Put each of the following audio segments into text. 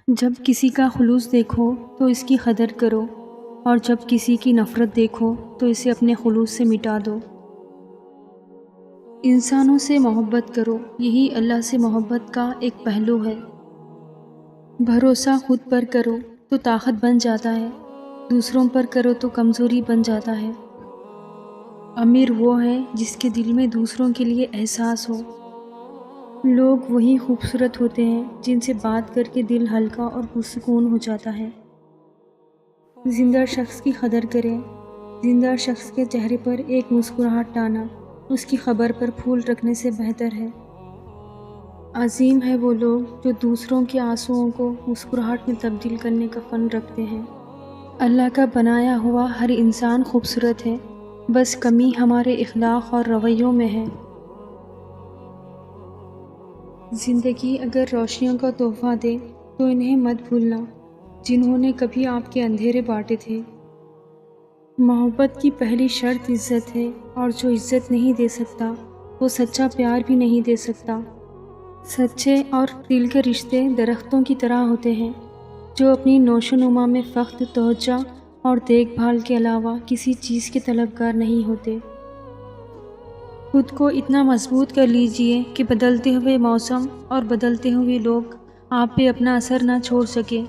جب کسی کا خلوص دیکھو تو اس کی قدر کرو، اور جب کسی کی نفرت دیکھو تو اسے اپنے خلوص سے مٹا دو۔ انسانوں سے محبت کرو، یہی اللہ سے محبت کا ایک پہلو ہے۔ بھروسہ خود پر کرو تو طاقت بن جاتا ہے، دوسروں پر کرو تو کمزوری بن جاتا ہے۔ امیر وہ ہے جس کے دل میں دوسروں کے لیے احساس ہو۔ لوگ وہی خوبصورت ہوتے ہیں جن سے بات کر کے دل ہلکا اور پرسکون ہو جاتا ہے۔ زندہ شخص کی قدر کریں، زندہ شخص کے چہرے پر ایک مسکراہٹ لانا اس کی قبر پر پھول رکھنے سے بہتر ہے۔ عظیم ہے وہ لوگ جو دوسروں کے آنسوؤں کو مسکراہٹ میں تبدیل کرنے کا فن رکھتے ہیں۔ اللہ کا بنایا ہوا ہر انسان خوبصورت ہے، بس کمی ہمارے اخلاق اور رویوں میں ہے۔ زندگی اگر روشنیوں کا تحفہ دے تو انہیں مت بھولنا جنہوں نے کبھی آپ کے اندھیرے بانٹے تھے۔ محبت کی پہلی شرط عزت ہے، اور جو عزت نہیں دے سکتا وہ سچا پیار بھی نہیں دے سکتا۔ سچے اور دل کے رشتے درختوں کی طرح ہوتے ہیں جو اپنی نوش و نما میں فقط توجہ اور دیکھ بھال کے علاوہ کسی چیز کے طلبگار نہیں ہوتے۔ خود کو اتنا مضبوط کر لیجئے کہ بدلتے ہوئے موسم اور بدلتے ہوئے لوگ آپ پہ اپنا اثر نہ چھوڑ سکے۔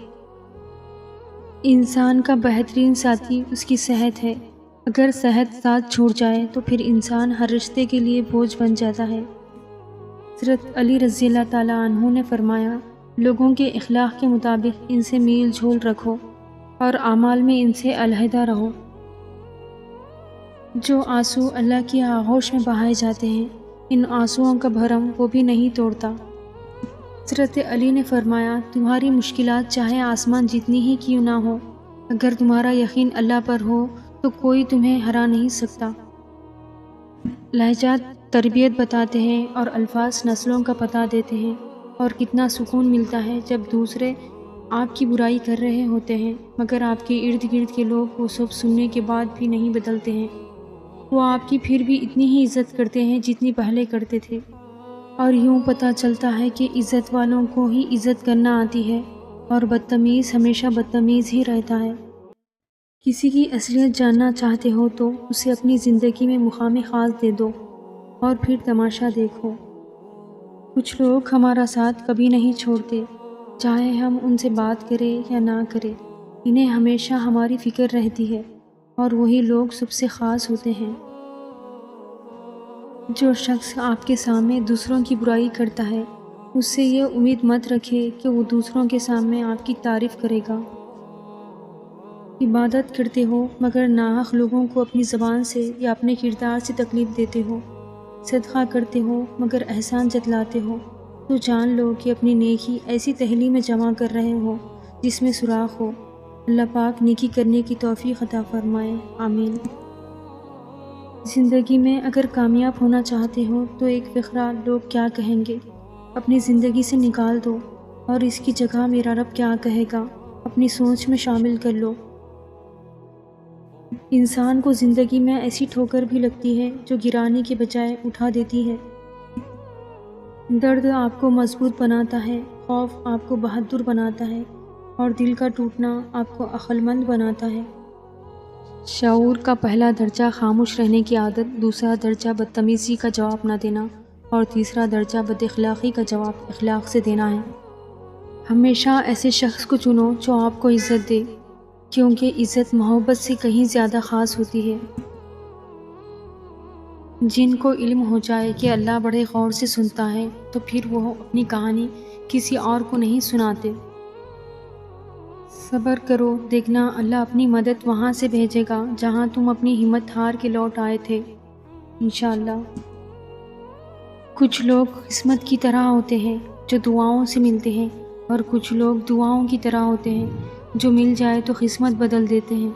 انسان کا بہترین ساتھی اس کی صحت ہے، اگر صحت ساتھ چھوڑ جائے تو پھر انسان ہر رشتے کے لیے بوجھ بن جاتا ہے۔ حضرت علی رضی اللہ تعالیٰ عنہ نے فرمایا، لوگوں کے اخلاق کے مطابق ان سے میل جول رکھو اور اعمال میں ان سے علیحدہ رہو۔ جو آنسو اللہ کی آغوش میں بہائے جاتے ہیں، ان آنسوؤں کا بھرم وہ بھی نہیں توڑتا۔ حضرت علی نے فرمایا، تمہاری مشکلات چاہے آسمان جتنی ہی کیوں نہ ہو، اگر تمہارا یقین اللہ پر ہو تو کوئی تمہیں ہرا نہیں سکتا۔ لہجات تربیت بتاتے ہیں اور الفاظ نسلوں کا پتہ دیتے ہیں، اور کتنا سکون ملتا ہے جب دوسرے آپ کی برائی کر رہے ہوتے ہیں مگر آپ کے ارد گرد کے لوگ وہ سب سننے کے بعد بھی نہیں بدلتے ہیں۔ وہ آپ کی پھر بھی اتنی ہی عزت کرتے ہیں جتنی پہلے کرتے تھے، اور یوں پتہ چلتا ہے کہ عزت والوں کو ہی عزت کرنا آتی ہے، اور بدتمیز ہمیشہ بدتمیز ہی رہتا ہے۔ کسی کی اصلیت جاننا چاہتے ہو تو اسے اپنی زندگی میں مقام خاص دے دو اور پھر تماشا دیکھو۔ کچھ لوگ ہمارا ساتھ کبھی نہیں چھوڑتے، چاہے ہم ان سے بات کریں یا نہ کریں، انہیں ہمیشہ ہماری فکر رہتی ہے، اور وہی لوگ سب سے خاص ہوتے ہیں۔ جو شخص آپ کے سامنے دوسروں کی برائی کرتا ہے، اس سے یہ امید مت رکھے کہ وہ دوسروں کے سامنے آپ کی تعریف کرے گا۔ عبادت کرتے ہو مگر ناحق لوگوں کو اپنی زبان سے یا اپنے کردار سے تکلیف دیتے ہو، صدقہ کرتے ہو مگر احسان جتلاتے ہو، تو جان لو کہ اپنی نیکی ایسی تھیلی میں جمع کر رہے ہو جس میں سوراخ ہو۔ اللہ پاک نیکی کرنے کی توفیق عطا فرمائے، آمین۔ زندگی میں اگر کامیاب ہونا چاہتے ہو تو ایک فقرہ لوگ کیا کہیں گے اپنی زندگی سے نکال دو، اور اس کی جگہ میرا رب کیا کہے گا اپنی سوچ میں شامل کر لو۔ انسان کو زندگی میں ایسی ٹھوکر بھی لگتی ہے جو گرانے کے بجائے اٹھا دیتی ہے۔ درد آپ کو مضبوط بناتا ہے، خوف آپ کو بہادر بناتا ہے، اور دل کا ٹوٹنا آپ کو عقل مند بناتا ہے۔ شعور کا پہلا درجہ خاموش رہنے کی عادت، دوسرا درجہ بدتمیزی کا جواب نہ دینا، اور تیسرا درجہ بد اخلاقی کا جواب اخلاق سے دینا ہے۔ ہمیشہ ایسے شخص کو چنو جو آپ کو عزت دے، کیونکہ عزت محبت سے کہیں زیادہ خاص ہوتی ہے۔ جن کو علم ہو جائے کہ اللہ بڑے غور سے سنتا ہے تو پھر وہ اپنی کہانی کسی اور کو نہیں سناتے۔ صبر کرو، دیکھنا اللہ اپنی مدد وہاں سے بھیجے گا جہاں تم اپنی ہمت ہار کے لوٹ آئے تھے، انشاءاللہ۔ کچھ لوگ قسمت کی طرح ہوتے ہیں جو دعاؤں سے ملتے ہیں، اور کچھ لوگ دعاؤں کی طرح ہوتے ہیں جو مل جائے تو قسمت بدل دیتے ہیں۔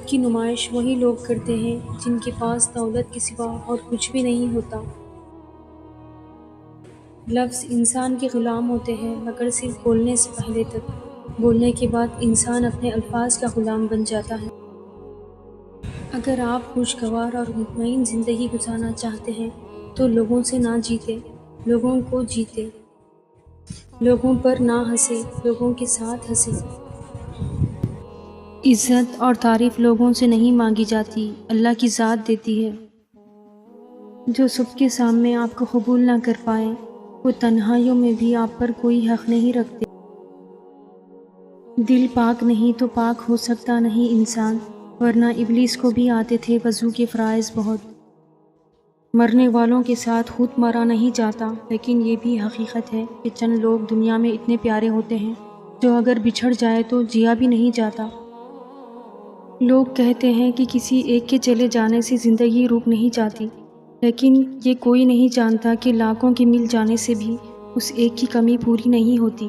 کی نمائش وہی لوگ کرتے ہیں جن کے پاس دولت کے سوا اور کچھ بھی نہیں ہوتا۔ لفظ انسان کے غلام ہوتے ہیں مگر صرف بولنے سے پہلے تک، بولنے کے بعد انسان اپنے الفاظ کا غلام بن جاتا ہے۔ اگر آپ خوشگوار اور مطمئن زندگی گزارنا چاہتے ہیں تو لوگوں سے نہ جیتے، لوگوں کو جیتے۔ لوگوں پر نہ ہنسے، لوگوں کے ساتھ ہنسے۔ عزت اور تعریف لوگوں سے نہیں مانگی جاتی، اللہ کی ذات دیتی ہے۔ جو سب کے سامنے آپ کو قبول نہ کر پائے، وہ تنہائیوں میں بھی آپ پر کوئی حق نہیں رکھتے۔ دل پاک نہیں تو پاک ہو سکتا نہیں انسان، ورنہ ابلیس کو بھی آتے تھے وضو کے فرائض بہت۔ مرنے والوں کے ساتھ خود مرا نہیں جاتا، لیکن یہ بھی حقیقت ہے کہ چند لوگ دنیا میں اتنے پیارے ہوتے ہیں جو اگر بچھڑ جائے تو جیا بھی نہیں جاتا۔ لوگ کہتے ہیں کہ کسی ایک کے چلے جانے سے زندگی رک نہیں جاتی، لیکن یہ کوئی نہیں جانتا کہ لاکھوں کے مل جانے سے بھی اس ایک کی کمی پوری نہیں ہوتی۔